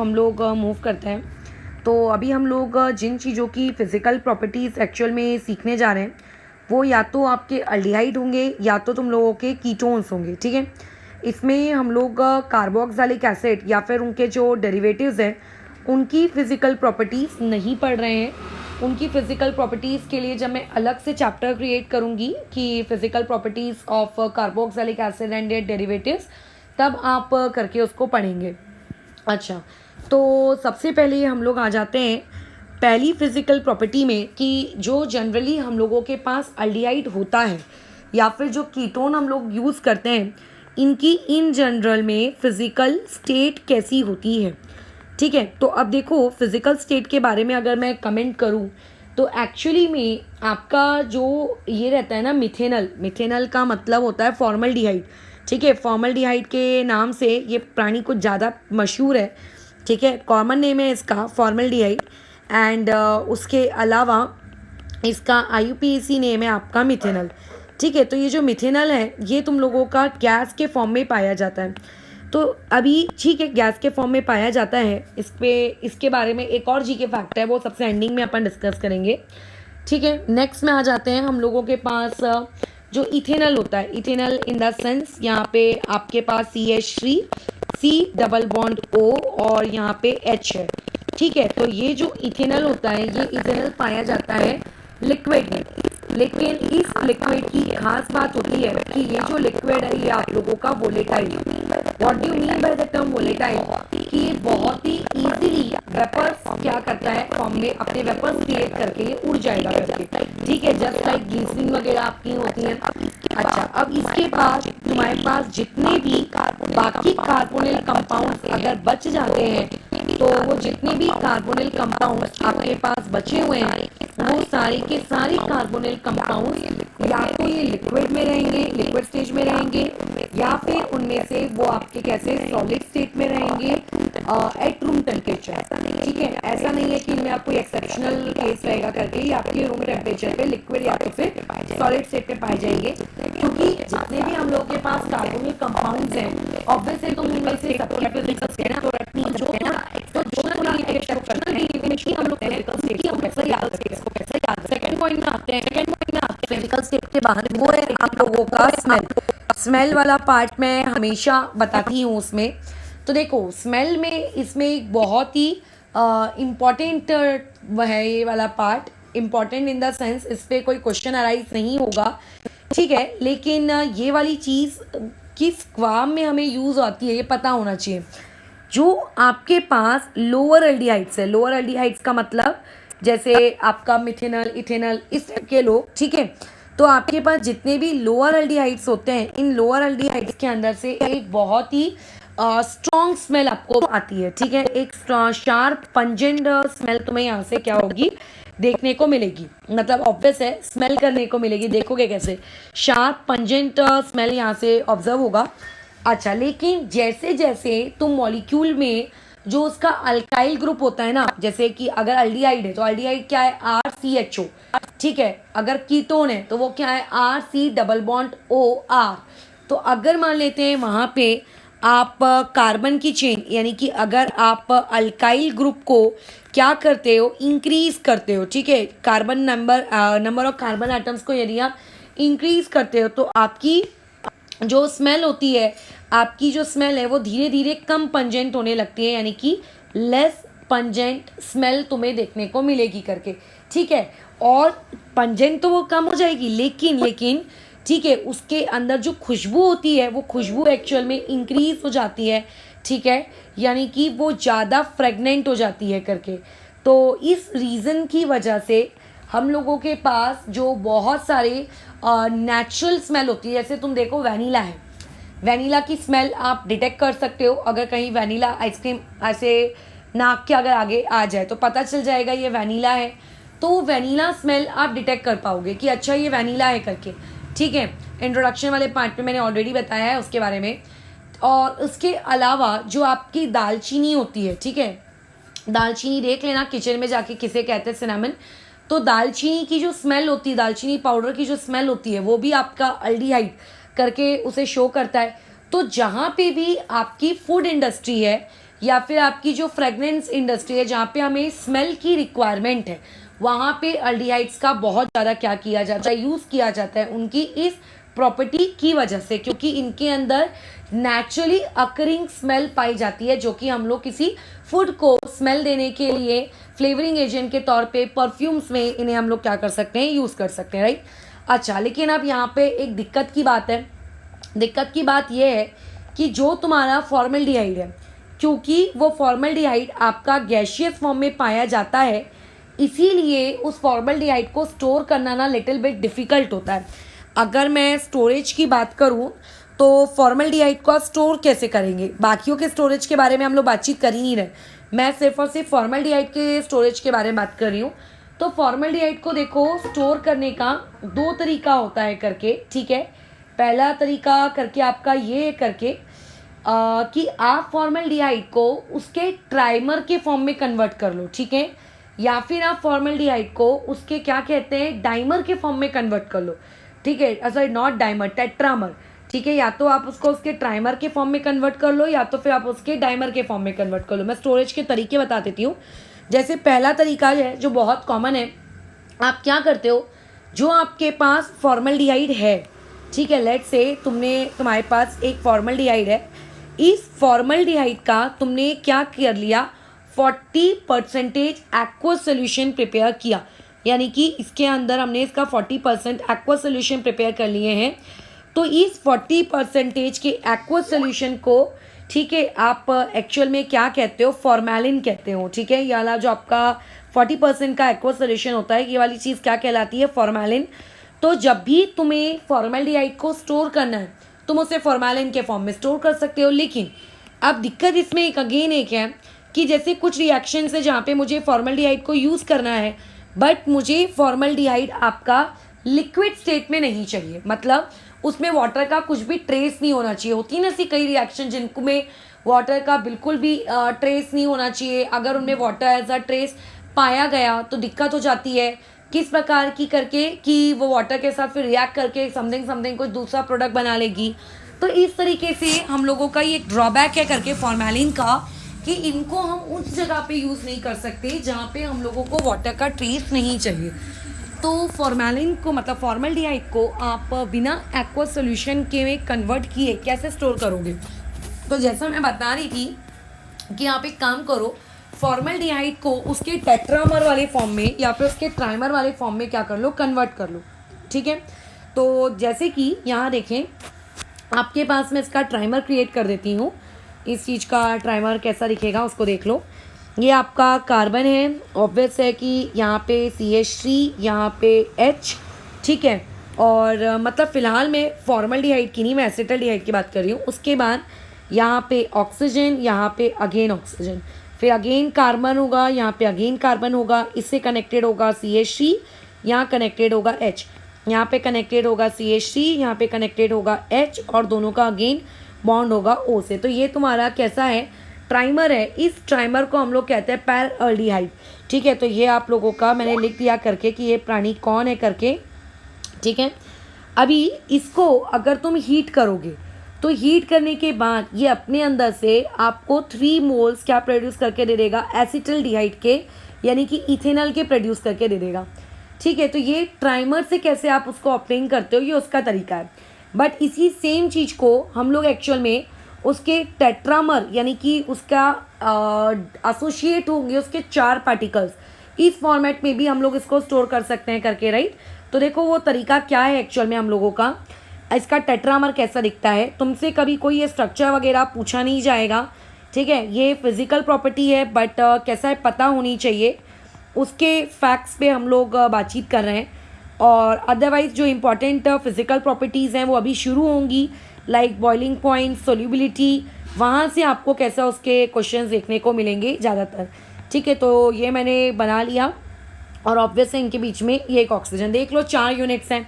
हम लोग मूव करते हैं। तो अभी हम लोग जिन चीज़ों की फ़िज़िकल प्रॉपर्टीज़ एक्चुअल में सीखने जा रहे हैं वो या तो आपके अल्डिहाइड होंगे या तो तुम लोगों के कीटोन्स होंगे, ठीक है। इसमें हम लोग कार्बोक्सिलिक एसिड या फिर उनके जो डेरिवेटिव्स हैं उनकी फ़िज़िकल प्रॉपर्टीज़ नहीं पढ़ रहे हैं। उनकी फ़िज़िकल प्रॉपर्टीज़ के लिए जब मैं अलग से चैप्टर क्रिएट करूँगी कि physical properties of carboxylic acid and their derivatives, तब आप करके उसको पढ़ेंगे। अच्छा, तो सबसे पहले हम लोग आ जाते हैं पहली फिजिकल प्रॉपर्टी में कि जो जनरली हम लोगों के पास अल्डिहाइड होता है या फिर जो कीटोन हम लोग यूज़ करते हैं, इनकी इन जनरल में फिज़िकल स्टेट कैसी होती है, ठीक है। तो अब देखो फिज़िकल स्टेट के बारे में अगर मैं कमेंट करूँ तो एक्चुअली में आपका जो ये रहता है ना मिथेनल का मतलब होता है फॉर्मल्डिहाइड, ठीक है। फॉर्मल्डिहाइड के नाम से ये प्राणी कुछ ज़्यादा मशहूर है, ठीक है। कॉमन नेम है इसका फॉर्मल्डिहाइड एंड उसके अलावा इसका आईयूपीएसी नेम है आपका मिथेनल, ठीक है। तो ये जो मिथेनल है ये तुम लोगों का गैस के फॉर्म में पाया जाता है। तो अभी ठीक है, गैस के फॉर्म में पाया जाता है। इसके बारे में एक और जी के फैक्ट है, वो सबसे एंडिंग में अपन डिस्कस करेंगे, ठीक है। नेक्स्ट में आ जाते हैं हम लोगों के पास जो इथेनल होता है। इथेनल इन द सेंस यहाँ पे आपके पास CH3 C double bond O और यहाँ पे H है, ठीक है। तो ये जो इथेनल होता है ये इथेनल पाया जाता है लिक्विड में, लेकिन इस लिक्विड की खास बात होती है कि ये जो लिक्विड है ये आप लोगों का volatile. What do you mean by the term volatile? कि ये बहुत ही इजीली वेपर्स क्या करता है फॉर्म में अपने वेपर्स क्रिएट करके ये उड़ जाएगा करके, ठीक है। जस्ट लाइक ग्लिसरीन वगैरह आपकी होती है। अच्छा, अब इसके बाद तुम्हारे पास जितने भी बाकी कार्बोनिल कंपाउंड अगर बच जाते हैं तो वो जितने भी कार्बोनिल कंपाउंड आपके पास बचे हुए हैं वो सारे के सारे कार्बोनिल कंपाउंड या तो ये लिक्विड में रहेंगे, लिक्विड स्टेज में रहेंगे, या फिर उनमें से वो आपके कैसे सॉलिड स्टेट में रहेंगे एट रूम टेम्परेचर, ठीक है। ऐसा नहीं है कि इनमें आप कोई एक्सेप्शनल केस रहेगा करके ही आपके रूम टेम्परेचर पे लिक्विड या तो फिर सॉलिड स्टेट में पाए जाएंगे, क्योंकि जितने भी हम लोग के पास कार्बोनिल कंपाउंड्स हैं ऑब्वियसली तुम उनमें से सबकी फिजिकल स्टेट ना जो हम लोग सेकंड पॉइंट में आते हैं फिजिकल स्टेट के बाहर, वो है आप लोगों का स्मेल वाला पार्ट मैं हमेशा बताती हूँ उसमें। तो देखो स्मेल में इसमें एक बहुत ही इम्पॉर्टेंट है ये वाला part, important in the sense इस पर कोई क्वेश्चन अराइज नहीं होगा, ठीक है। लेकिन ये वाली चीज़ किस काम में हमें यूज़ आती है ये पता होना चाहिए। जो आपके पास लोअर एल्डिहाइड्स है, लोअर एल्डिहाइड्स का मतलब जैसे आपका मिथेनल इथेनल इस टाइप के लोग, ठीक है। तो आपके पास जितने भी लोअर एल्डिहाइड्स होते हैं इन लोअर एल्डिहाइड्स के अंदर से एक बहुत ही स्ट्रॉन्ग स्मेल आपको आती है, ठीक है। एक शार्प पंजेंट स्मेल तुम्हें यहाँ से क्या होगी देखने को मिलेगी, मतलब ऑब्वियस है स्मेल करने को मिलेगी, देखोगे कैसे शार्प पंजेंट स्मेल यहाँ से ऑब्जर्व होगा। अच्छा, लेकिन जैसे जैसे तुम मॉलिक्यूल में जो उसका अल्काइल ग्रुप होता है ना, जैसे कि अगर अल्डिहाइड है तो अल्डिहाइड क्या है RCHO, ठीक है। अगर कीटोन है तो वो क्या है RC डबल बॉन्ड OR। तो अगर मान लेते हैं वहाँ पे आप कार्बन की चेन यानी कि अगर आप अल्काइल ग्रुप को क्या करते हो इंक्रीज करते हो, ठीक है। Carbon number of carbon atoms को यदि आप इंक्रीज करते हो तो आपकी जो स्मेल होती है, आपकी जो स्मेल है वो धीरे धीरे कम पंजेंट होने लगती है, यानी कि लेस पंजेंट स्मेल तुम्हें देखने को मिलेगी करके, ठीक है। और पंजेंट तो वो कम हो जाएगी लेकिन ठीक है उसके अंदर जो खुशबू होती है वो खुशबू एक्चुअल में इंक्रीज हो जाती है, ठीक है। यानी कि वो ज़्यादा फ्रेगनेंट हो जाती है करके। तो इस रीज़न की वजह से हम लोगों के पास जो बहुत सारे नेचुरल स्मेल होती है, जैसे तुम देखो वैनिला है, वैनिला की स्मेल आप डिटेक्ट कर सकते हो। अगर कहीं वैनिला आइसक्रीम ऐसे नाक के अगर आगे आ जाए तो पता चल जाएगा ये वैनिला है, तो वैनिला स्मेल आप डिटेक्ट कर पाओगे कि अच्छा ये वैनिला है करके, ठीक है। इंट्रोडक्शन वाले पार्ट में मैंने ऑलरेडी बताया है उसके बारे में। और उसके अलावा जो आपकी दालचीनी होती है, ठीक है, दालचीनी देख लेना किचन में जाके किसे कहते हैं सिनेमन। तो दालचीनी की जो स्मेल होती है, दालचीनी पाउडर की जो स्मेल होती है वो भी आपका अल्डिहाइड करके उसे शो करता है। तो जहाँ पे भी आपकी फूड इंडस्ट्री है या फिर आपकी जो फ्रेगनेंस इंडस्ट्री है जहाँ पे हमें स्मेल की रिक्वायरमेंट है, वहाँ पे अल्डिहाइड्स का बहुत ज़्यादा क्या किया जाता है, यूज़ किया जाता है उनकी इस प्रॉपर्टी की वजह से, क्योंकि इनके अंदर नेचुरली अकरिंग स्मेल पाई जाती है, जो कि हम लोग किसी फूड को स्मेल देने के लिए फ्लेवरिंग एजेंट के तौर पे परफ्यूम्स में इन्हें हम लोग क्या कर सकते हैं, यूज़ कर सकते हैं, राइट। अच्छा, लेकिन अब यहाँ पे एक दिक्कत की बात है। दिक्कत की बात यह है कि जो तुम्हारा फॉर्मल्डिहाइड है, क्योंकि वो फॉर्मल्डिहाइड आपका गैशियस फॉर्म में पाया जाता है, इसीलिए उस फॉर्मल्डिहाइड को स्टोर करना ना लिटिल बिट डिफ़िकल्ट होता है। अगर मैं स्टोरेज की बात करूँ तो फॉर्मल्डिहाइड को आप स्टोर कैसे करेंगे, बाकियों के स्टोरेज के बारे में हम लोग बातचीत कर ही नहीं रहे, मैं सिर्फ और सिर्फ फॉर्मल्डिहाइड के स्टोरेज के बारे में बात कर रही हूँ। तो फॉर्मल्डिहाइड को देखो स्टोर करने का दो तरीका होता है करके, ठीक है। पहला तरीका करके आपका ये है करके कि आप फॉर्मल्डिहाइड को उसके ट्राइमर के फॉर्म में कन्वर्ट कर लो, ठीक है, या फिर आप फॉर्मल्डिहाइड को उसके क्या कहते हैं, डाइमर के फॉर्म में कन्वर्ट कर लो, ठीक है, सॉरी नॉट डाइमर, टेट्रामर, ठीक है। या तो आप उसको उसके ट्राइमर के फॉर्म में कन्वर्ट कर लो या तो फिर आप उसके डाइमर के फॉर्म में कन्वर्ट कर लो। मैं स्टोरेज के तरीके बता देती हूँ। जैसे पहला तरीका है जो बहुत कॉमन है, आप क्या करते हो, जो आपके पास फॉर्मल्डिहाइड है, ठीक है, लेट्स से तुम्हारे पास एक फॉर्मल्डिहाइड है, इस फॉर्मल्डिहाइड का तुमने क्या कर लिया, 40% एक्वस सोल्यूशन प्रिपेयर किया, यानी कि इसके अंदर हमने इसका 40% एक्वस सोल्यूशन प्रिपेयर कर लिए हैं। तो इस 40% के एक्वस सोल्यूशन को, ठीक है, आप एक्चुअल में क्या कहते हो, फॉर्मेलिन कहते हो, ठीक है। ये वाला जो आपका 40% का एक्वस सोल्यूशन होता है, ये वाली चीज़ क्या कहलाती है, फॉर्मेलिन। तो जब भी तुम्हें फॉर्मल्डिहाइड को स्टोर करना है, तुम उसे फॉर्मेलिन के फॉर्म में स्टोर कर सकते हो। लेकिन अब दिक्कत इसमें एक अगेन एक है कि जैसे कुछ रिएक्शन है जहाँ पे मुझे फॉर्मल्डिहाइड को यूज़ करना है, बट मुझे फॉर्मल्डिहाइड आपका लिक्विड स्टेट में नहीं चाहिए, मतलब उसमें वाटर का कुछ भी ट्रेस नहीं होना चाहिए। होती है ना ऐसी कई रिएक्शन जिनमें वाटर का बिल्कुल भी ट्रेस नहीं होना चाहिए, अगर उनमें वाटर एज अ ट्रेस पाया गया तो दिक्कत हो जाती है। किस प्रकार की करके कि वो वाटर के साथ फिर रिएक्ट करके समथिंग कुछ दूसरा प्रोडक्ट बना लेगी। तो इस तरीके से हम लोगों का ये एक ड्रॉबैक है करके फॉर्मेलिन का, कि इनको हम उस जगह पे यूज़ नहीं कर सकते जहाँ पे हम लोगों को वाटर का ट्रेस नहीं चाहिए। तो फॉर्मेलिन को, मतलब फॉर्मल्डिहाइड को आप बिना एक्वस सोल्यूशन के में कन्वर्ट किए कैसे स्टोर करोगे। तो जैसा मैं बता रही थी कि आप एक काम करो, फॉर्मल्डिहाइड को उसके टेट्रामर वाले फॉर्म में या फिर उसके ट्राइमर वाले फॉर्म में क्या कर लो, कन्वर्ट कर लो, ठीक है। तो जैसे कि यहाँ देखें, आपके पास मैं इसका ट्राइमर क्रिएट कर देती हूँ। इस चीज़ का ट्राइमर कैसा दिखेगा उसको देख लो। ये आपका कार्बन है, ऑब्वियस है कि यहाँ पे CH3, यहाँ पे H, ठीक है। और मतलब फ़िलहाल मैं फॉर्मल्डिहाइड की नहीं, मैं एसिटल्डिहाइड की बात कर रही हूँ। उसके बाद यहाँ पे ऑक्सीजन, यहाँ पे अगेन ऑक्सीजन, फिर अगेन कार्बन होगा, यहाँ पे अगेन कार्बन होगा, इससे कनेक्टेड होगा CH3, यहाँ कनेक्टेड होगा H, यहाँ पे कनेक्टेड होगा CH3, यहाँ पे कनेक्टेड होगा H, और दोनों का अगेन बॉन्ड होगा O से। तो ये तुम्हारा कैसा है, ट्राइमर है। इस ट्राइमर को हम लोग कहते हैं पैरअल्डिहाइड, ठीक है। तो ये आप लोगों का मैंने लिख दिया करके कि ये प्राणी कौन है करके, ठीक है। अभी इसको अगर तुम हीट करोगे तो हीट करने के बाद ये अपने अंदर से आपको 3 मोल्स क्या प्रोड्यूस करके दे देगा, एसिटल्डिहाइड के, यानी कि इथेनॉल के प्रोड्यूस करके दे देगा, ठीक है। तो ये ट्राइमर से कैसे आप उसको ऑब्टेन करते हो, ये उसका तरीका है। बट इसी सेम चीज़ को हम लोग एक्चुअल में उसके टेट्रामर, यानी कि उसका एसोसिएट होंगे उसके 4 पार्टिकल्स, इस फॉर्मेट में भी हम लोग इसको स्टोर कर सकते हैं करके, राइट। तो देखो वो तरीका क्या है एक्चुअल में हम लोगों का, इसका टेट्रामर कैसा दिखता है। तुमसे कभी कोई ये स्ट्रक्चर वगैरह पूछा नहीं जाएगा, ठीक है। ये फिजिकल प्रॉपर्टी है, बट कैसा है पता होनी चाहिए, उसके फैक्ट्स पे हम लोग बातचीत कर रहे हैं। और अदरवाइज़ जो इम्पॉर्टेंट फिजिकल प्रॉपर्टीज़ हैं वो अभी शुरू होंगी, लाइक बॉइलिंग पॉइंट, सोल्यूबिलिटी, वहाँ से आपको कैसा उसके क्वेश्चंस देखने को मिलेंगे ज़्यादातर, ठीक है। तो ये मैंने बना लिया, और ऑब्वियस है इनके बीच में ये एक ऑक्सीजन, देख लो 4 यूनिट्स हैं,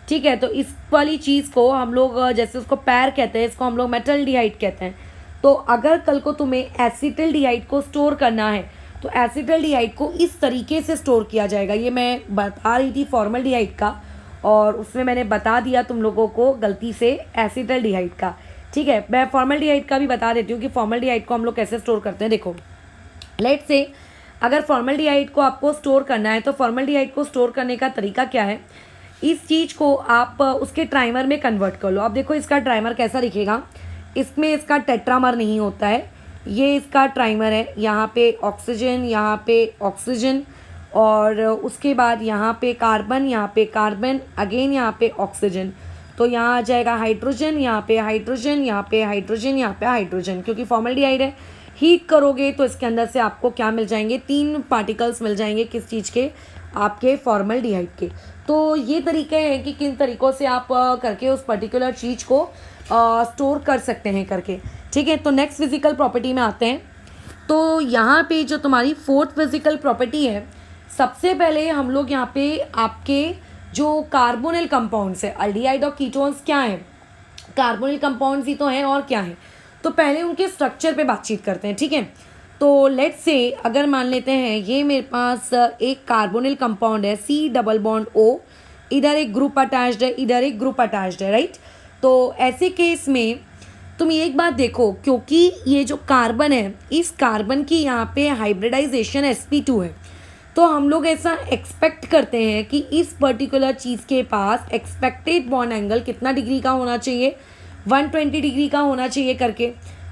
ठीक है। तो इस वाली चीज़ को हम लोग जैसे उसको पैर कहते हैं, इसको हम लोग मेटल्डिहाइड कहते हैं। तो अगर कल को तुम्हें एसिटल्डिहाइड को स्टोर करना है तो एसिटल्डिहाइड को इस तरीके से स्टोर किया जाएगा। ये मैं बता रही थी फॉर्मल्डिहाइड का, और उसमें मैंने बता दिया तुम लोगों को गलती से एसिटल्डिहाइड का, ठीक है, मैं फॉर्मल्डिहाइड का भी बता देती हूँ कि फॉर्मल्डिहाइड को हम लोग कैसे स्टोर करते हैं। देखो, लेट्स से अगर फॉर्मल्डिहाइड को आपको स्टोर करना है तो फॉर्मल्डिहाइड को स्टोर करने का तरीका क्या है, इस चीज़ को आप उसके ट्राइमर में कन्वर्ट कर लो। अब देखो इसका ट्राइमर कैसा दिखेगा, इसमें इसका टेट्रामर नहीं होता है, ये इसका ट्राइमर है। यहाँ पे ऑक्सीजन और उसके बाद यहाँ पे कार्बन, अगेन यहाँ पे ऑक्सीजन, तो यहाँ आ जाएगा हाइड्रोजन, यहाँ पे हाइड्रोजन, यहाँ पे हाइड्रोजन, यहाँ पे हाइड्रोजन। क्योंकि फॉर्मल्डिहाइड है, हीट करोगे तो इसके अंदर से आपको क्या मिल जाएंगे, 3 पार्टिकल्स मिल जाएंगे। किस चीज़ के, आपके फॉर्मल्डिहाइड के। तो ये तरीके हैं कि किन तरीक़ों से आप करके उस पर्टिकुलर चीज़ को स्टोर कर सकते हैं करके। ठीक है, तो नेक्स्ट फिजिकल प्रॉपर्टी में आते हैं। तो यहाँ पे जो तुम्हारी 4th फिजिकल प्रॉपर्टी है, सबसे पहले हम लोग यहाँ पे आपके जो कार्बोनिल कंपाउंड्स है, अल्डिहाइड और कीटोन्स क्या हैं, कार्बोनिल कंपाउंड्स ही तो हैं और क्या हैं। तो पहले उनके स्ट्रक्चर पे बातचीत करते हैं। ठीक है, तो लेट्स से अगर मान लेते हैं ये मेरे पास एक कार्बोनिल कंपाउंड है C+O, इधर एक ग्रुप अटैच्ड है, इधर एक ग्रुप अटैच्ड है, राइट। तो ऐसे केस में तुम एक बात देखो, क्योंकि ये जो कार्बन है, इस कार्बन की यहाँ पे हाइब्रिडाइजेशन sp2 है, तो हम लोग ऐसा एक्सपेक्ट करते हैं कि इस पर्टिकुलर चीज़ के पास एक्सपेक्टेड बॉन्ड एंगल कितना डिग्री का होना चाहिए, 120 डिग्री का होना चाहिए करके।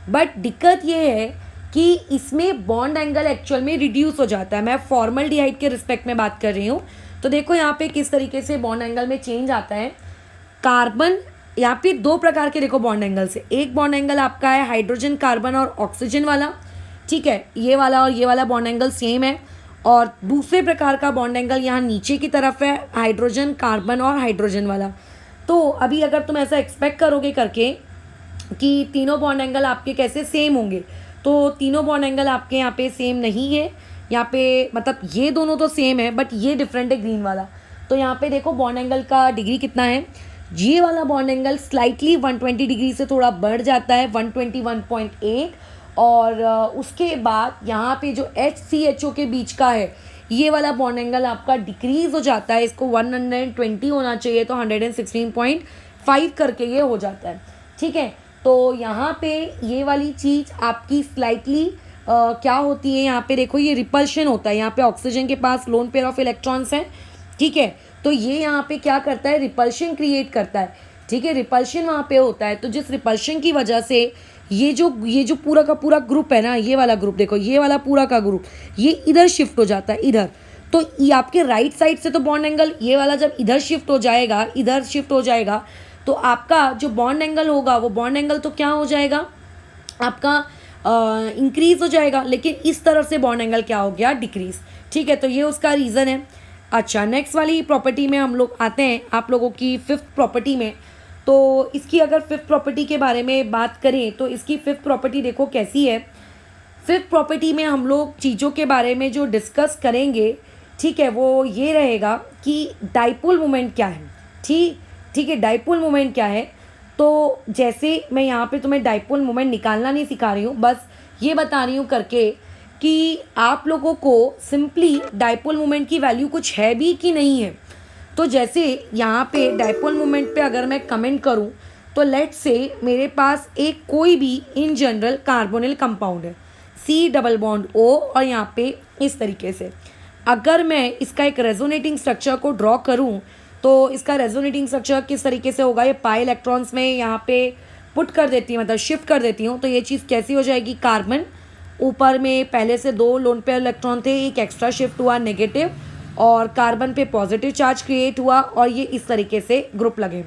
बट दिक्कत ये है कि इसमें बॉन्ड एंगल एक्चुअल में रिड्यूस हो जाता है। मैं फॉर्मल्डिहाइड के रिस्पेक्ट में बात कर रही हूँ। तो देखो यहाँ पे किस तरीके से बॉन्ड एंगल में चेंज आता है। कार्बन, यहाँ पे 2 प्रकार के देखो बॉन्ड एंगल से, एक बॉन्ड एंगल आपका है हाइड्रोजन कार्बन और ऑक्सीजन वाला, ठीक है, ये वाला और ये वाला बॉन्ड एंगल सेम है। और दूसरे प्रकार का बॉन्ड एंगल यहाँ नीचे की तरफ है, हाइड्रोजन कार्बन और हाइड्रोजन वाला। तो अभी अगर तुम ऐसा एक्सपेक्ट करोगे करके कि तीनों बॉन्ड एंगल आपके कैसे सेम होंगे, तो तीनों बॉन्ड एंगल आपके यहाँ पे सेम नहीं है। यहाँ पे मतलब ये दोनों तो सेम है बट ये डिफरेंट है, ग्रीन वाला। तो यहाँ पे देखो बॉन्ड एंगल का डिग्री कितना है, ये वाला बॉन्ड एंगल स्लाइटली 120 डिग्री से थोड़ा बढ़ जाता है, 121.8। और उसके बाद यहाँ पे जो HCHO के बीच का है, ये वाला बॉन्ड एंगल आपका डिक्रीज हो जाता है, इसको 120 होना चाहिए, तो 116.5 करके ये हो जाता है। ठीक है, तो यहाँ पे ये वाली चीज़ आपकी स्लाइटली क्या होती है, यहाँ पे देखो ये रिपल्शन होता है। यहाँ पे ऑक्सीजन के पास लोन पेयर ऑफ इलेक्ट्रॉन्स हैं, ठीक है, तो ये यहाँ पे क्या करता है, रिपल्शन क्रिएट करता है। ठीक है, रिपल्शन वहाँ पे होता है। तो जिस रिपल्शन की वजह से ये जो पूरा का पूरा ग्रुप है ना, ये वाला ग्रुप देखो, ये वाला पूरा का ग्रुप ये इधर शिफ्ट हो जाता है, इधर। तो ये आपके राइट साइड से तो बॉन्ड एंगल ये वाला जब इधर शिफ्ट हो जाएगा, तो आपका जो बॉन्ड एंगल होगा वो बॉन्ड एंगल तो क्या हो जाएगा, आपका इंक्रीज हो जाएगा। लेकिन इस तरफ से बॉन्ड एंगल क्या हो गया, डिक्रीज। ठीक है, तो ये उसका रीज़न है। अच्छा, नेक्स्ट वाली प्रॉपर्टी में हम लोग आते हैं, आप लोगों की 5th प्रॉपर्टी में। तो इसकी अगर 5th प्रॉपर्टी के बारे में बात करें तो इसकी 5th प्रॉपर्टी देखो कैसी है। 5th प्रॉपर्टी में हम लोग चीज़ों के बारे में जो डिस्कस करेंगे, ठीक है, वो ये रहेगा कि डाइपोल मोमेंट क्या है। ठीक है, डाइपोल मोमेंट क्या है। तो जैसे मैं यहाँ पे तुम्हें डाइपोल मोमेंट निकालना नहीं सिखा रही हूँ, बस ये बता रही हूँ करके कि आप लोगों को सिंपली डाइपोल मोमेंट की वैल्यू कुछ है भी कि नहीं है। तो जैसे यहाँ पे डाइपोल मोमेंट पे अगर मैं कमेंट करूँ तो लेट्स से मेरे पास एक कोई भी इन जनरल कार्बोनिल कंपाउंड है C+O और यहाँ पे इस तरीके से अगर मैं इसका एक रेजोनेटिंग स्ट्रक्चर को ड्रॉ करूँ तो इसका रेजोनेटिंग स्ट्रक्चर किस तरीके से होगा, ये पाई इलेक्ट्रॉन्स में यहाँ पे पुट कर देती हूँ, मतलब शिफ्ट कर देती हूँ। तो ये चीज़ कैसी हो जाएगी, कार्बन ऊपर में पहले से 2 लोन पेयर इलेक्ट्रॉन थे, एक एक्स्ट्रा शिफ्ट हुआ नेगेटिव और कार्बन पे पॉजिटिव चार्ज क्रिएट हुआ और ये इस तरीके से ग्रुप लगे।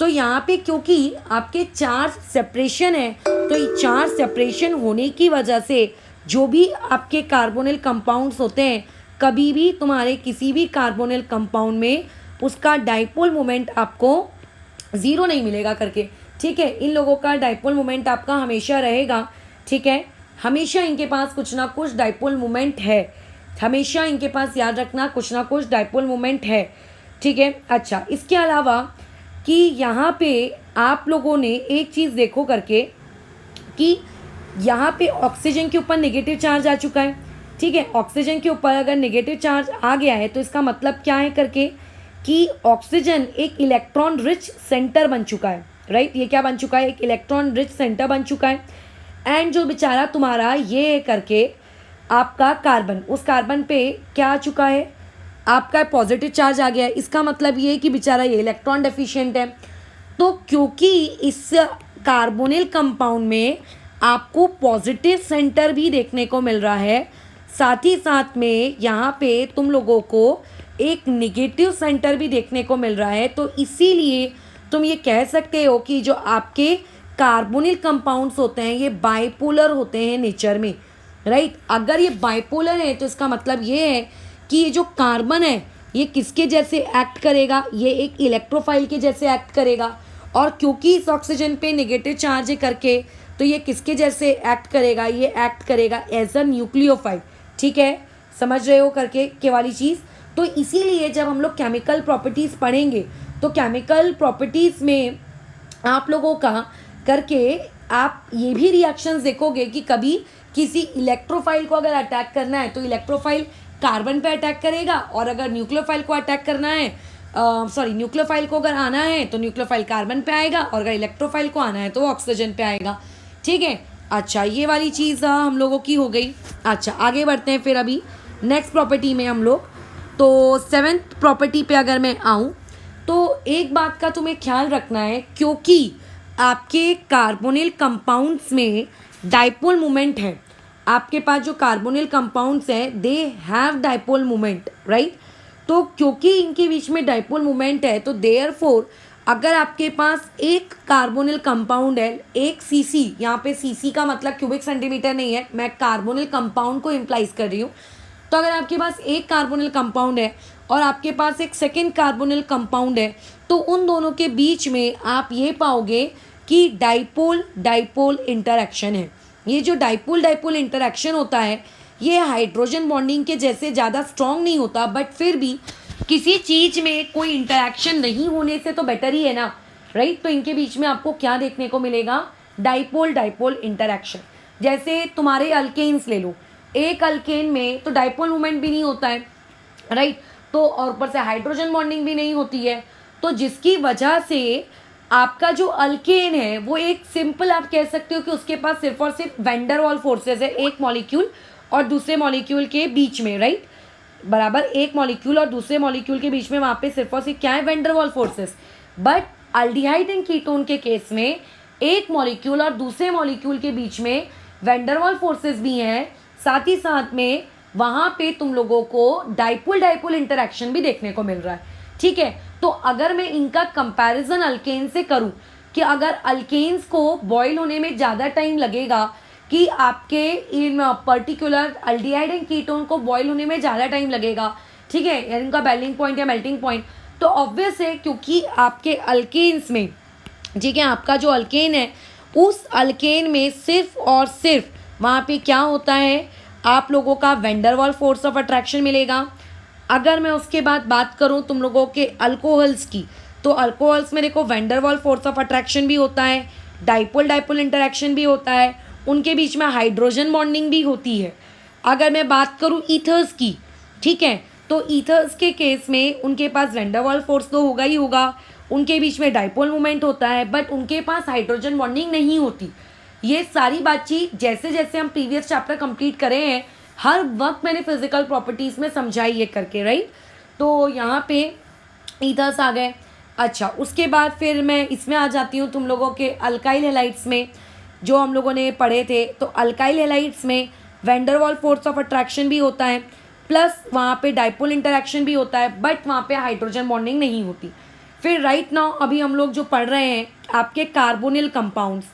तो यहाँ पे क्योंकि आपके चार्ज सेपरेशन है, तो ये चार्ज सेपरेशन होने की वजह से जो भी आपके कार्बोनिल कंपाउंड्स होते हैं, कभी भी तुम्हारे किसी भी कार्बोनिल कंपाउंड में उसका डाइपोल मोमेंट आपको 0 नहीं मिलेगा करके। ठीक है, इन लोगों का डाइपोल मोमेंट आपका हमेशा रहेगा। ठीक है, हमेशा इनके पास कुछ ना कुछ डाइपोल मोमेंट है, हमेशा इनके पास याद रखना कुछ ना कुछ डाइपोल मोमेंट है। ठीक है, अच्छा, इसके अलावा कि यहाँ पे आप लोगों ने एक चीज़ देखो करके कि यहाँ पे ऑक्सीजन के ऊपर नेगेटिव चार्ज आ चुका है। ठीक है, ऑक्सीजन के ऊपर अगर नेगेटिव चार्ज आ गया है तो इसका मतलब क्या है करके कि ऑक्सीजन एक इलेक्ट्रॉन रिच सेंटर बन चुका है। राइट। ये क्या बन चुका है, एक इलेक्ट्रॉन रिच सेंटर बन चुका है। एंड जो बेचारा तुम्हारा ये करके आपका कार्बन, उस कार्बन पे क्या आ चुका है, आपका पॉजिटिव चार्ज आ गया है। इसका मतलब ये है कि बेचारा ये इलेक्ट्रॉन डेफिशिएंट है। तो क्योंकि इस कार्बोनिल कंपाउंड में आपको पॉजिटिव सेंटर भी देखने को मिल रहा है, साथ ही साथ में यहाँ पे तुम लोगों को एक नेगेटिव सेंटर भी देखने को मिल रहा है। तो इसीलिए तुम ये कह सकते हो कि जो आपके कार्बोनिल कंपाउंड्स होते हैं ये बाइपोलर होते हैं नेचर में, राइट। अगर ये बाइपोलर है तो इसका मतलब ये है कि ये जो कार्बन है ये किसके जैसे एक्ट करेगा, ये एक इलेक्ट्रोफाइल के जैसे एक्ट करेगा। और क्योंकि इस ऑक्सीजन पे नेगेटिव चार्ज है करके, तो ये किसके जैसे एक्ट करेगा, ये एक्ट करेगा एज अ न्यूक्लियोफाइल। ठीक है, समझ रहे हो करके के वाली चीज़। तो इसीलिए जब हम लोग केमिकल प्रॉपर्टीज़ पढ़ेंगे तो केमिकल प्रॉपर्टीज़ में आप लोगों का करके आप ये भी रिएक्शंस देखोगे कि कभी किसी इलेक्ट्रोफाइल को अगर अटैक करना है तो इलेक्ट्रोफाइल कार्बन पे अटैक करेगा, और अगर न्यूक्लियोफाइल को अटैक करना है, न्यूक्लियोफाइल को अगर आना है तो न्यूक्लियोफाइल कार्बन पे आएगा, और अगर इलेक्ट्रोफाइल को आना है तो ऑक्सीजन पे आएगा। ठीक है, अच्छा ये वाली चीज़ हम लोगों की हो गई। अच्छा आगे बढ़ते हैं फिर अभी नेक्स्ट प्रॉपर्टी में हम लोग। तो 7th प्रॉपर्टी पे अगर मैं आऊँ तो एक बात का तुम्हें ख्याल रखना है, क्योंकि आपके कार्बोनिल कंपाउंड्स में डाइपोल मोमेंट है। आपके पास जो कार्बोनिल कंपाउंड्स हैं they have dipole moment, right. तो क्योंकि इनके बीच में डाइपोल मोमेंट है तो देयरफॉर अगर आपके पास एक कार्बोनिल कंपाउंड है, एक सीसी, यहाँ पे सीसी का मतलब क्यूबिक सेंटीमीटर नहीं है, मैं कार्बोनिल कंपाउंड को इम्प्लाइज कर रही हूँ। तो अगर आपके पास एक कार्बोनिल कंपाउंड है और आपके पास एक सेकेंड कार्बोनिल कंपाउंड है, तो उन दोनों के बीच में आप ये पाओगे कि डाइपोल डाइपोल इंटरैक्शन है। ये जो डाइपोल डाइपोल इंटरैक्शन होता है ये हाइड्रोजन बॉन्डिंग के जैसे ज़्यादा स्ट्रॉन्ग नहीं होता, बट फिर भी किसी चीज़ में कोई इंटरैक्शन नहीं होने से तो बेटर ही है ना, राइट। तो इनके बीच में आपको क्या देखने को मिलेगा, डाइपोल डाइपोल इंटरैक्शन। जैसे तुम्हारे अल्केन्स ले लो, एक अल्केन में तो डाइपोल मूवमेंट भी नहीं होता है, राइट। तो और ऊपर से हाइड्रोजन बॉन्डिंग भी नहीं होती है, तो जिसकी वजह से आपका जो अल्केन है वो एक सिंपल आप कह सकते हो कि उसके पास सिर्फ और सिर्फ वैन वाल फोर्सेस है एक मॉलिक्यूल और दूसरे मॉलिक्यूल के बीच में, राइट। बराबर एक मॉलिक्यूल और दूसरे मॉलिक्यूल के बीच में वहाँ पे सिर्फ और सिर्फ क्या है, वैन वाल forces. But aldehyde and ketone के केस में एक मॉलिक्यूल और दूसरे मॉलिक्यूल के बीच में वैन वाल फोर्सेस भी हैं, साथ ही साथ में वहाँ पे तुम लोगों को डाइपोल डाइपोल इंटरैक्शन भी देखने को मिल रहा है। ठीक है, तो अगर मैं इनका कंपैरिजन अल्केन से करूं कि अगर अल्केन्स को बॉयल होने में ज़्यादा टाइम लगेगा कि आपके इन पर्टिकुलर अल्डिहाइड एंड कीटोन को बॉयल होने में ज़्यादा टाइम लगेगा, ठीक है, यानी इनका बॉइलिंग पॉइंट या मेल्टिंग पॉइंट, तो ऑब्वियस है क्योंकि आपके अल्केन्स में, ठीक है, आपका जो अल्केन है उस अल्केन में सिर्फ और सिर्फ वहाँ पे क्या होता है, आप लोगों का वैन डर वाल फोर्स ऑफ अट्रैक्शन मिलेगा। अगर मैं उसके बाद बात करूं तुम लोगों के अल्कोहल्स की, तो अल्कोहल्स में देखो वैन डर वाल फोर्स ऑफ अट्रैक्शन भी होता है, डाइपोल डाइपोल इंटरैक्शन भी होता है, उनके बीच में हाइड्रोजन बॉन्डिंग भी होती है। अगर मैं बात करूं ईथर्स की, ठीक है, तो ईथर्स के केस में उनके पास वैन डर वाल फोर्स तो होगा ही होगा, उनके बीच में डाइपोल मूवमेंट होता है, बट उनके पास हाइड्रोजन बॉन्डिंग नहीं होती। ये सारी बातचीत जैसे जैसे हम प्रीवियस चैप्टर कंप्लीट करे हैं हर वक्त मैंने फिजिकल प्रॉपर्टीज़ में समझाई ये करके, राइट। तो यहाँ पे ईथर्स आ गए। अच्छा उसके बाद फिर मैं इसमें आ जाती हूँ तुम लोगों के अल्काइल हैलाइड्स में, जो हम लोगों ने पढ़े थे। तो अल्काइल हैलाइड्स में वैन डर वाल फोर्स ऑफ अट्रैक्शन भी होता है, प्लस वहाँ पे डाइपोल इंटरैक्शन भी होता है, बट वहाँ पे हाइड्रोजन बॉन्डिंग नहीं होती। फिर राइट नाउ अभी हम लोग जो पढ़ रहे हैं आपके कार्बोनिल कंपाउंड्स,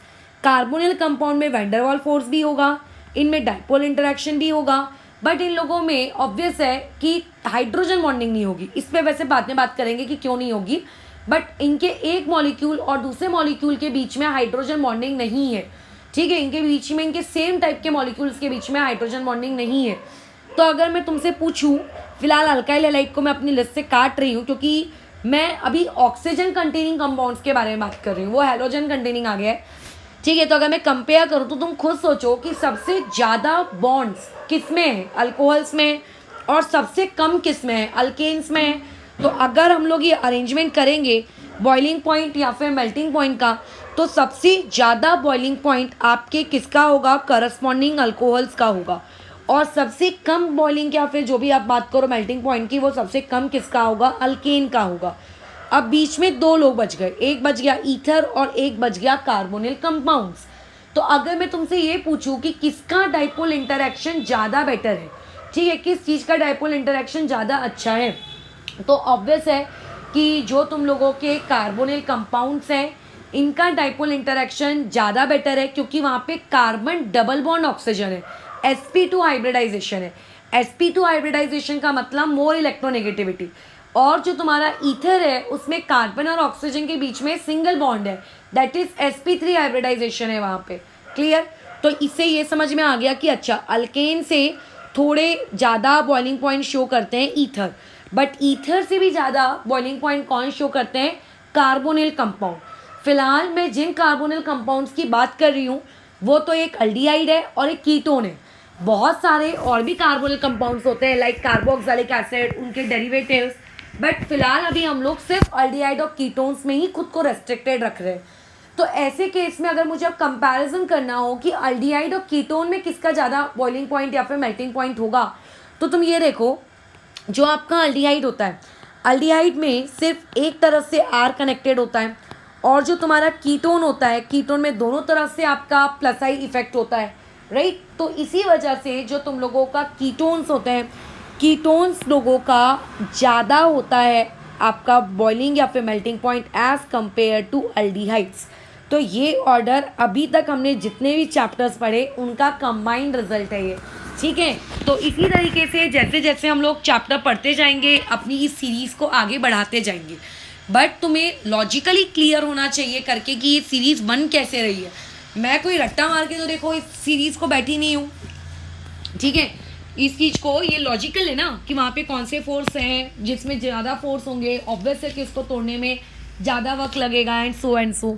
कार्बोनिल कंपाउंड में वैन डर वाल फोर्स भी होगा, इनमें डाइपोल इंटरैक्शन भी होगा, बट इन लोगों में ऑब्वियस है कि हाइड्रोजन बॉन्डिंग नहीं होगी। इस पर वैसे बाद में बात करेंगे कि क्यों नहीं होगी, बट इनके एक मॉलिक्यूल और दूसरे मॉलिक्यूल के बीच में हाइड्रोजन बॉन्डिंग नहीं है, ठीक है, इनके बीच में इनके सेम टाइप के मॉलिक्यूल्स के बीच में हाइड्रोजन बॉन्डिंग नहीं है। तो अगर मैं तुमसे पूछूं, फिलहाल अल्काइल हैलाइड को मैं अपनी लिस्ट से काट रही हूँ क्योंकि मैं अभी ऑक्सीजन कंटेनिंग कंपाउंड्स के बारे में बात कर रही हूँ, वो हैलोजन कंटेनिंग आ गया है, ठीक है। तो अगर मैं कंपेयर करूँ तो तुम खुद सोचो कि सबसे ज़्यादा बॉन्ड्स किस में है, अल्कोहल्स में, और सबसे कम किस में है, अल्केन्स में है। तो अगर हम लोग ये अरेंजमेंट करेंगे बॉइलिंग पॉइंट या फिर मेल्टिंग पॉइंट का, तो सबसे ज़्यादा बॉइलिंग पॉइंट आपके किसका होगा, करस्पॉन्डिंग अल्कोहल्स का होगा। और सबसे कम बॉइलिंग या फिर जो भी आप बात करो मेल्टिंग पॉइंट की, वो सबसे कम किसका होगा, अल्केन का होगा। अब बीच में दो लोग बच गए, एक बच गया ईथर और एक बच गया कार्बोनिल कंपाउंड्स। तो अगर मैं तुमसे ये पूछूं कि किसका डाइपोल इंटरेक्शन ज़्यादा बेटर है, ठीक है, किस चीज़ का डाइपोल इंटरेक्शन ज़्यादा अच्छा है, तो ऑब्वियस है कि जो तुम लोगों के कार्बोनिल कंपाउंड्स हैं इनका डाइपोल इंटरेक्शन ज़्यादा बेटर है, क्योंकि वहाँ पे कार्बन डबल बॉन्ड ऑक्सीजन है, sp2 हाइब्रिडाइजेशन है। sp2 हाइब्रिडाइजेशन का मतलब मोर इलेक्ट्रोनेगेटिविटी। और जो तुम्हारा ईथर है उसमें कार्बन और ऑक्सीजन के बीच में सिंगल बॉन्ड है, दैट इज sp3 हाइब्रिडाइजेशन है वहाँ पे। क्लियर? तो इससे ये समझ में आ गया कि अच्छा अल्केन से थोड़े ज़्यादा बॉइलिंग पॉइंट शो करते हैं ईथर, बट ईथर से भी ज़्यादा बॉइलिंग पॉइंट कौन शो करते हैं, कार्बोनिल कंपाउंड। फिलहाल मैं जिन कार्बोनिल कंपाउंड्स की बात कर रही हूँ वो तो एक अल्डिहाइड है और एक कीटोन है। बहुत सारे और भी कार्बोनिल कंपाउंड्स होते हैं लाइक कार्बोक्सिलिक एसिड, उनके डेरिवेटिव्स, बट फिलहाल अभी हम लोग सिर्फ अल्डिहाइड और कीटोन्स में ही खुद को रेस्ट्रिक्टेड रख रहे हैं। तो ऐसे केस में अगर मुझे अब कंपैरिजन करना हो कि अल्डिहाइड और कीटोन में किसका ज़्यादा बॉइलिंग पॉइंट या फिर मेल्टिंग पॉइंट होगा, तो तुम ये देखो, जो आपका अल्डिहाइड होता है, अल्डिहाइड में सिर्फ एक तरफ से आर कनेक्टेड होता है, और जो तुम्हारा कीटोन होता है, कीटोन में दोनों तरफ से आपका प्लस आई इफेक्ट होता है, राइट। तो इसी वजह से जो तुम लोगों का कीटोन्स होते हैं, कीटोन्स लोगों का ज़्यादा होता है आपका बॉइलिंग या फिर melting point as compare to aldehydes. तो ये ऑर्डर अभी तक हमने जितने भी चैप्टर्स पढ़े उनका कंबाइंड रिजल्ट है ये, ठीक है। तो इसी तरीके से जैसे जैसे हम लोग चैप्टर पढ़ते जाएंगे अपनी इस सीरीज़ को आगे बढ़ाते जाएंगे, बट तुम्हें लॉजिकली क्लियर होना चाहिए करके कि ये सीरीज़ बन कैसे रही है। मैं कोई रट्टा मार के तो देखो इस सीरीज़ को बैठी नहीं हूँ, ठीक है। इस चीज़ को ये लॉजिकल है ना कि वहाँ पे कौन से फोर्स हैं, जिसमें ज़्यादा फोर्स होंगे ऑब्वियस है कि इसको तोड़ने में ज़्यादा वक्त लगेगा एंड सो।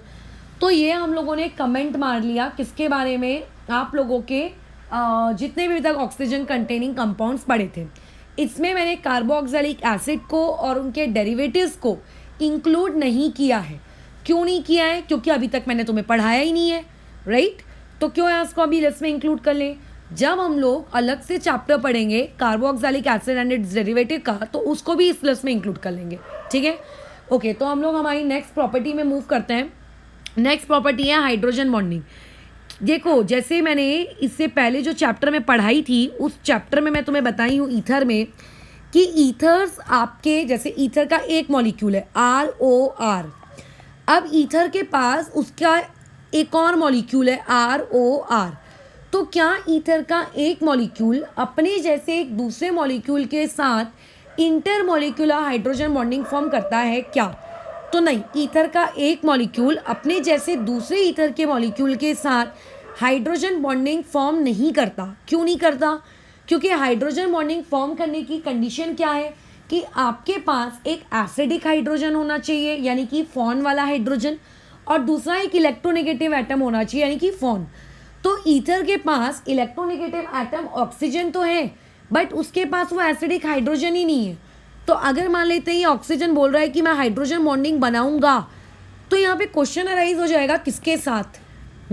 तो ये हम लोगों ने कमेंट मार लिया किसके बारे में, आप लोगों के जितने भी तक ऑक्सीजन कंटेनिंग कंपाउंड्स पढ़े थे, इसमें मैंने कार्बोक्सिलिक एसिड को और उनके डेरिवेटिव्स को इंक्लूड नहीं किया है। क्यों नहीं किया है? क्योंकि अभी तक मैंने तुम्हें पढ़ाया ही नहीं है, राइट। तो क्यों है इसको अभी लिस्ट में इंक्लूड कर लें। जब हम लोग अलग से चैप्टर पढ़ेंगे carboxylic acid and it's derivative का, तो उसको भी इस लिस्ट में इंक्लूड कर लेंगे, ठीक है। ओके, तो हम लोग हमारी नेक्स्ट प्रॉपर्टी में मूव करते हैं। नेक्स्ट प्रॉपर्टी है हाइड्रोजन बॉन्डिंग। देखो, जैसे मैंने इससे पहले जो चैप्टर में पढ़ाई थी उस चैप्टर में मैं तुम्हें बताई हूँ ईथर में कि ईथर्स आपके, जैसे ईथर का एक मॉलिक्यूल है ROR, अब ईथर के पास उसका एक और मॉलिक्यूल है ROR। तो क्या ईथर का एक मॉलिक्यूल अपने जैसे एक दूसरे मॉलिक्यूल के साथ इंटरमॉलिक्यूलर हाइड्रोजन बॉन्डिंग फॉर्म करता है क्या? तो नहीं, ईथर का एक मॉलिक्यूल अपने जैसे दूसरे ईथर के मॉलिक्यूल के साथ हाइड्रोजन बॉन्डिंग फॉर्म नहीं करता। क्यों नहीं करता? क्योंकि हाइड्रोजन बॉन्डिंग फॉर्म करने की कंडीशन क्या है कि आपके पास एक एसिडिक हाइड्रोजन होना चाहिए यानी कि फॉन वाला हाइड्रोजन, और दूसरा एक इलेक्ट्रोनेगेटिव एटम होना चाहिए यानी कि फॉन। तो ईथर के पास इलेक्ट्रोनेगेटिव एटम ऑक्सीजन तो है, बट उसके पास वो एसिडिक हाइड्रोजन ही नहीं है। तो अगर मान लेते हैं ये ऑक्सीजन बोल रहा है कि मैं हाइड्रोजन बॉन्डिंग बनाऊंगा, तो यहाँ पे क्वेश्चन अराइज हो जाएगा किसके साथ,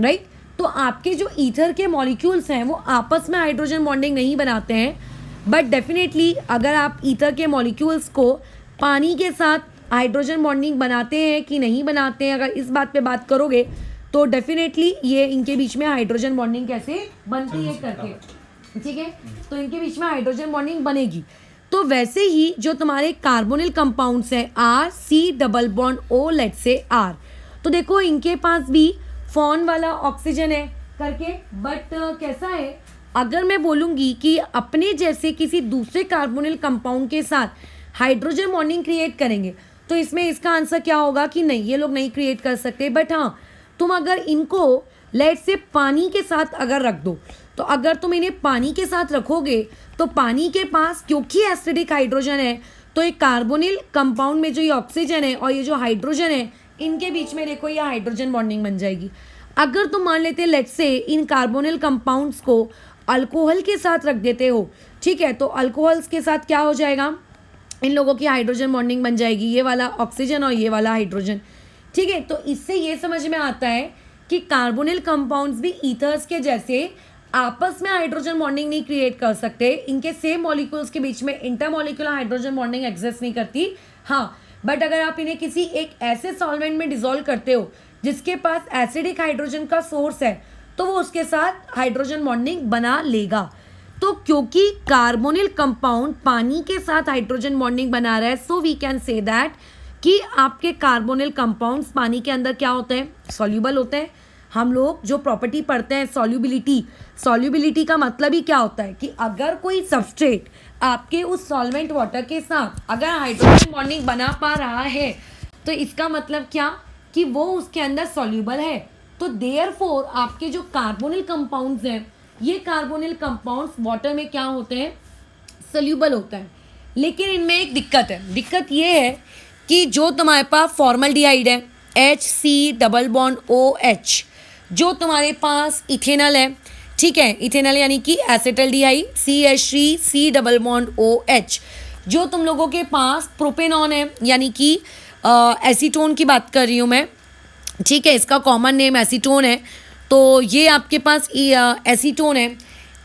राइट। तो आपके जो ईथर के मॉलिक्यूल्स हैं वो आपस में हाइड्रोजन बॉन्डिंग नहीं बनाते हैं, बट डेफिनेटली अगर आप ईथर के मॉलिक्यूल्स को पानी के साथ हाइड्रोजन बॉन्डिंग बनाते हैं कि नहीं बनाते हैं, अगर इस बात पे बात करोगे तो डेफिनेटली ये इनके बीच में हाइड्रोजन बॉन्डिंग कैसे बनती है करके, ठीक है। तो इनके बीच में हाइड्रोजन बॉन्डिंग बनेगी। तो वैसे ही जो तुम्हारे कार्बोनिल कंपाउंड्स हैं RC⋯O, लेट से R, तो देखो इनके पास भी फॉन वाला ऑक्सीजन है करके, बट कैसा है, अगर मैं बोलूँगी कि अपने जैसे किसी दूसरे कार्बोनिल कंपाउंड के साथ हाइड्रोजन बॉन्डिंग क्रिएट करेंगे, तो इसमें इसका आंसर क्या होगा कि नहीं, ये लोग नहीं क्रिएट कर सकते। बट हाँ, तुम अगर इनको लेट से पानी के साथ अगर रख दो, तो अगर तुम इन्हें पानी के साथ रखोगे तो पानी के पास क्योंकि एसिडिक हाइड्रोजन है, तो एक कार्बोनिल कंपाउंड में जो ये ऑक्सीजन है और ये जो हाइड्रोजन है, इनके बीच में देखो ये हाइड्रोजन बॉन्डिंग बन जाएगी। अगर तुम मान लेते लेट से इन कार्बोनिल कंपाउंड्स को अल्कोहल के साथ रख देते हो, ठीक है, तो अल्कोहल्स के साथ क्या हो जाएगा, इन लोगों की हाइड्रोजन बॉन्डिंग बन जाएगी, ये वाला ऑक्सीजन और ये वाला हाइड्रोजन। ठीक है, तो इससे ये समझ में आता है कि कार्बोनिल कंपाउंड्स भी ईथर्स के जैसे आपस में हाइड्रोजन बॉन्डिंग नहीं क्रिएट कर सकते, इनके सेम मॉलिक्यूल्स के बीच में इंटरमॉलिक्यूलर हाइड्रोजन बॉन्डिंग एग्जिस्ट नहीं करती। हाँ, बट अगर आप इन्हें किसी एक ऐसे सॉल्वेंट में डिसॉल्व करते हो जिसके पास एसिडिक हाइड्रोजन का सोर्स है, तो वो उसके साथ हाइड्रोजन बॉन्डिंग बना लेगा। तो क्योंकि कार्बोनिल कंपाउंड पानी के साथ हाइड्रोजन बॉन्डिंग बना रहा है, so we can say that कि आपके कार्बोनिल कंपाउंड्स पानी के अंदर क्या होते हैं, सॉल्यूबल होते हैं। हम लोग जो प्रॉपर्टी पढ़ते हैं सॉल्युबिलिटी, सॉल्युबिलिटी का मतलब ही क्या होता है कि अगर कोई सबस्ट्रेट आपके उस सॉल्वेंट वाटर के साथ अगर हाइड्रोजन बॉन्डिंग बना पा रहा है, तो इसका मतलब क्या कि वो उसके अंदर सॉल्यूबल है। तो देयरफॉर आपके जो कार्बोनिल कंपाउंड्स हैं, ये कार्बोनिल कंपाउंड्स वाटर में क्या होते हैं, सॉल्यूबल होता है। लेकिन इनमें एक दिक्कत है, दिक्कत ये है कि जो तुम्हारे पास फॉर्मल्डिहाइड है HC डबल बॉन्ड OH, जो तुम्हारे पास इथेनॉल है, ठीक है, इथेनॉल यानी कि acetaldehyde CH3C double bond OH, जो तुम लोगों के पास प्रोपेनॉन है यानी कि एसीटोन की बात कर रही हूँ मैं, ठीक है, इसका कॉमन नेम एसीटोन है। तो ये आपके पास एसीटोन है,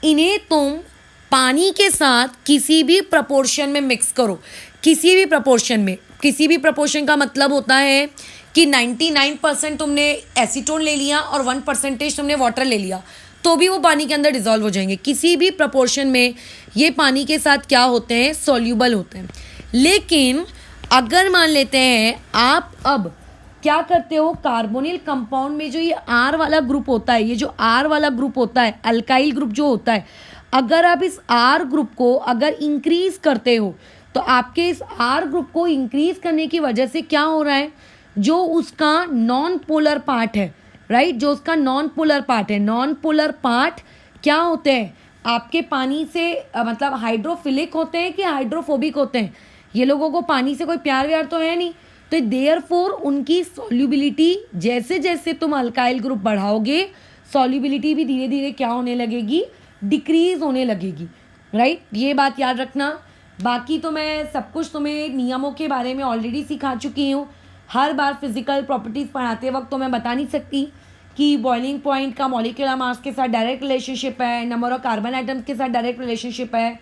इन्हें तुम पानी के साथ किसी भी प्रपोर्शन में मिक्स करो, किसी भी प्रपोर्शन में, किसी भी प्रपोर्शन का मतलब होता है कि 99% तुमने एसीटोन ले लिया और 1% तुमने वाटर ले लिया, तो भी वो पानी के अंदर डिजॉल्व हो जाएंगे। किसी भी प्रपोर्शन में ये पानी के साथ क्या होते हैं, सॉल्यूबल होते हैं। लेकिन अगर मान लेते हैं आप अब क्या करते हो, कार्बोनिल कंपाउंड में जो ये R वाला ग्रुप होता है, ये जो R वाला ग्रुप होता है, अल्काइल ग्रुप जो होता है, अगर आप इस R ग्रुप को अगर इंक्रीज करते हो, तो आपके इस R ग्रुप को इंक्रीज करने की वजह से क्या हो रहा है, जो उसका नॉन पोलर पार्ट है, राइट, जो उसका नॉन पोलर पार्ट है, नॉन पोलर पार्ट क्या होते हैं आपके पानी से मतलब हाइड्रोफिलिक होते हैं कि हाइड्रोफोबिक होते हैं। ये लोगों को पानी से कोई प्यार व्यार तो है नहीं, तो देयरफॉर उनकी सॉल्युबिलिटी, जैसे जैसे तुम अल्काइल ग्रुप बढ़ाओगे, सॉल्युबिलिटी भी धीरे धीरे क्या होने लगेगी, डिक्रीज होने लगेगी, राइट, ये बात याद रखना। बाकी तो मैं सब कुछ तुम्हें नियमों के बारे में ऑलरेडी सिखा चुकी हूँ। हर बार फिजिकल प्रॉपर्टीज़ पढ़ाते वक्त तो मैं बता नहीं सकती कि बॉइलिंग पॉइंट का मॉलिक्यूलर मास के साथ डायरेक्ट रिलेशनशिप है, नंबर ऑफ कार्बन आइटम्स के साथ डायरेक्ट रिलेशनशिप है,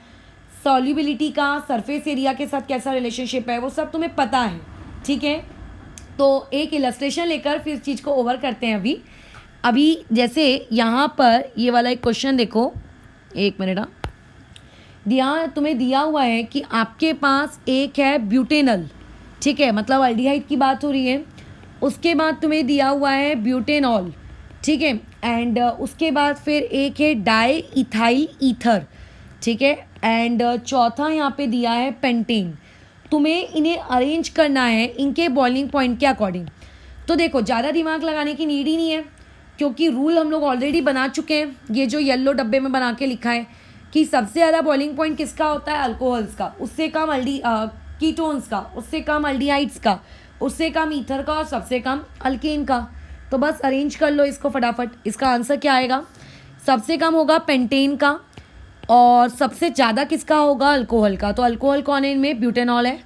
सॉल्युबिलिटी का सरफेस एरिया के साथ कैसा रिलेशनशिप है, वो सब तुम्हें पता है, ठीक है। तो एक इलस्ट्रेशन लेकर फिर इस चीज़ को ओवर करते हैं। अभी जैसे यहाँ पर ये वाला एक क्वेश्चन देखो, एक मिनट, तुम्हें दिया हुआ है कि आपके पास एक है ब्यूटेनल, ठीक है, मतलब अल्डिहाइड की बात हो रही है। उसके बाद तुम्हें दिया हुआ है ब्यूटेनॉल, ठीक है, एंड उसके बाद फिर एक है डाई इथाइल ईथर, ठीक है, एंड चौथा यहाँ पे दिया है पेंटेन। तुम्हें इन्हें अरेंज करना है इनके बॉइलिंग पॉइंट के अकॉर्डिंग। तो देखो, ज़्यादा दिमाग लगाने की नीड ही नहीं है, क्योंकि रूल हम लोग ऑलरेडी बना चुके हैं। ये जो येलो डब्बे में बना के लिखा है कि सबसे ज़्यादा बॉइलिंग पॉइंट किसका होता है, अल्कोहल्स का, उससे कम कीटोन्स का, उससे कम अल्डिहाइड्स का, उससे कम ईथर का और सबसे कम अल्केन का। तो बस अरेंज कर लो इसको फटाफट। इसका आंसर क्या आएगा, सबसे कम होगा पेंटेन का और सबसे ज़्यादा किसका होगा, अल्कोहल का। तो अल्कोहल कौन है इनमें, ब्यूटेनॉल है।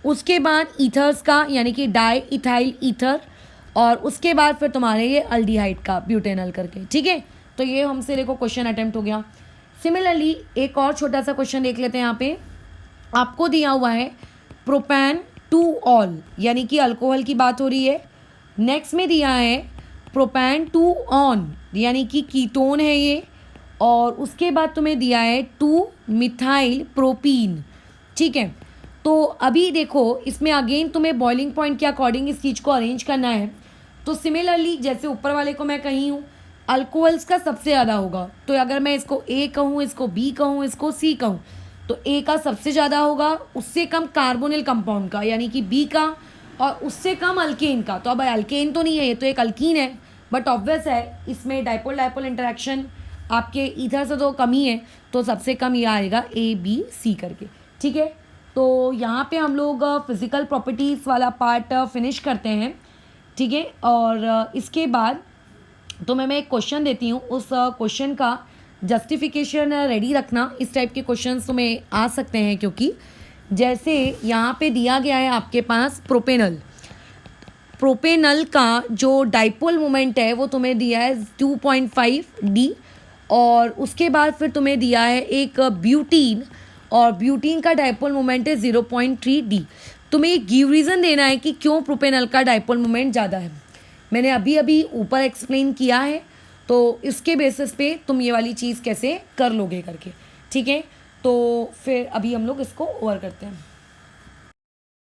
उसके बाद ईथर्स का यानी कि डाई इथाइल ईथर, और उसके बाद फिर तुम्हारे ये अल्डिहाइड का ब्यूटेनॉल करके, ठीक है। तो ये हमसे देखो क्वेश्चन अटेम्प्ट हो गया। सिमिलरली एक और छोटा सा क्वेश्चन देख लेते हैं। यहाँ पे आपको दिया हुआ है प्रोपैन टू ऑल, यानी कि अल्कोहल की बात हो रही है। नेक्स्ट में दिया है प्रोपैन टू ऑन, यानी कि कीटोन है ये, और उसके बाद तुम्हें दिया है 2 मिथाइल प्रोपीन, ठीक है। तो अभी देखो इसमें अगेन तुम्हें बॉइलिंग पॉइंट के अकॉर्डिंग इस चीज़ को अरेंज करना है। तो सिमिलरली जैसे ऊपर वाले को मैं कही हूँ, अल्कोहल्स का सबसे ज़्यादा होगा, तो अगर मैं इसको A कहूँ, इसको B कहूँ, इसको C कहूँ, तो A का सबसे ज़्यादा होगा, उससे कम कार्बोनिल कंपाउंड का यानी कि B का, और उससे कम अल्केन का। तो अब अल्केन तो नहीं है, ये तो एक अल्कीन है, बट ऑब्वियस है इसमें डाइपोल डाइपोल इंटरेक्शन आपके ईथर से तो कम ही है, तो सबसे कम ये आएगा ABC करके, ठीक है। तो यहाँ पे हम लोग फिज़िकल प्रॉपर्टीज़ वाला पार्ट फिनिश करते हैं, ठीक है। और इसके बाद तुम्हें मैं एक क्वेश्चन देती हूँ, उस क्वेश्चन का जस्टिफिकेशन रेडी रखना। इस टाइप के क्वेश्चंस तुम्हें आ सकते हैं, क्योंकि जैसे यहाँ पे दिया गया है आपके पास प्रोपेनल। प्रोपेनल का जो डाइपोल मोमेंट है वो तुम्हें दिया है 2.5 डी, और उसके बाद फिर तुम्हें दिया है एक ब्यूटीन, और ब्यूटीन का डाइपोल मोमेंट है 0.3 डी। तुम्हें एक गिव रीज़न देना है कि क्यों प्रोपेनल का डाइपोल मोमेंट ज़्यादा है। मैंने अभी अभी ऊपर एक्सप्लेन किया है, तो इसके बेसिस पे तुम ये वाली चीज़ कैसे कर लोगे करके, ठीक है। तो फिर अभी हम लोग इसको ओवर करते हैं।